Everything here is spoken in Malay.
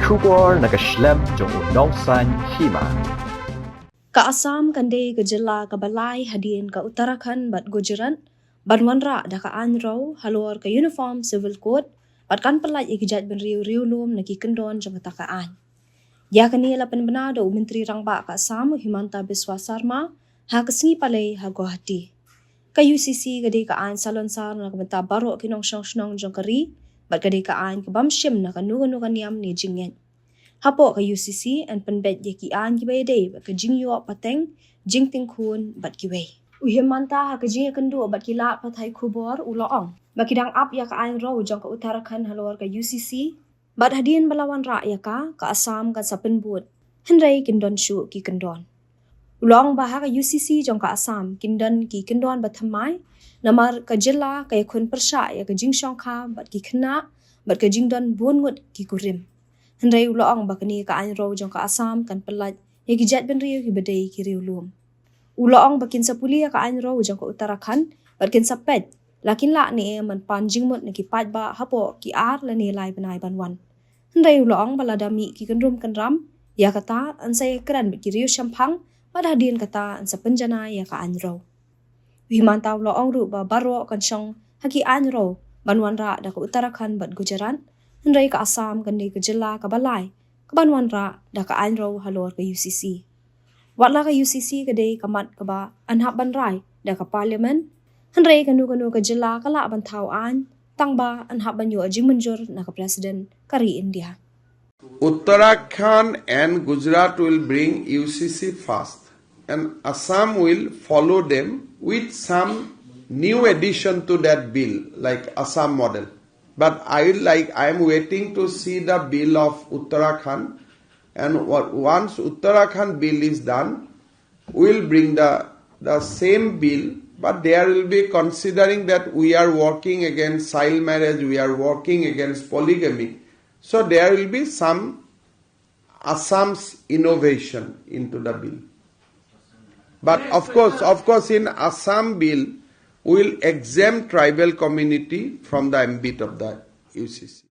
Kubor nakaslem jong udongsan Hima. Ka Assam kande ka Jylla ka Balai hadin ka Uttarakhand bat Gujarat banwanra da ka anraw halor ka uniform civil code bat kan pelaj ikijat ben riu lum naki kendon jong takaan. Ya kani lapan benado menteri rangba ka Assam Himanta Biswasarma ha kesengi palai ha Guwahati. Ka UCC gade ka an salonsar na kamenta baro kinong snong jong kari bat gade ka an ka bamshim na kanuga niam ni jingen. Hapo ka UCC and penbet ye ki an gibe day ba ka jingyo pateng jingting kun bat giwe. Himanta ha ka jing kendo bat kila pathai khubor uloong. Ba kidang up ya ka an raw jong ka Uttarakhand halor ka UCC bat hadin balawan ra ya ka Assam ka sapenbut. Henrei kindon shu ki kendon. Ulong ba ha ka UCC jong ka Assam kindon ki kendon bat thamai namar ka Jylla ka yakun persha ya ka jingshong kha bat ki khna bat ka jingdon bungut ki kurim. Henrei uloong bakani ka anraw jong ka Assam kan pelat ye gijat ben riu ki bedai ki riu lum. Uloong bakin sapuli ka anraw jong ka Uttarakhand batkin sapet lakin la ni man panjing mot na ki pat ba hapo ki ar la ni lai banai banwan. Henrei uloong baladami ki kenrum kenram ya kata ansai kran ki riu shamphang padadin kata ansa penjana ya ka anraw. Himanta uloong ru ba baro kan shong haki anraw banwan ra da ka Uttarakhand bat Gujarat. Henrei ka Assam kande ka Jylla ka Balai ka banwan ra da ka anraw halor ka UCC. Watla ka UCC kade kamat ka ba anhap banrai da ka parliament. Henrei kanu ka Jylla ka la bantaw an tang ba anhap banyo ajing manjur na ka president kari India. Uttarakhand and Gujarat will bring UCC first and Assam will follow them with some new addition to that bill like Assam model. But I'm waiting to see the bill of Uttarakhand, and once Uttarakhand bill is done, we'll bring the same bill, but there will be considering that we are working against child marriage, we are working against polygamy. So there will be some Assam's innovation into the bill. But of course in Assam bill, will exempt tribal community from the ambit of the UCC.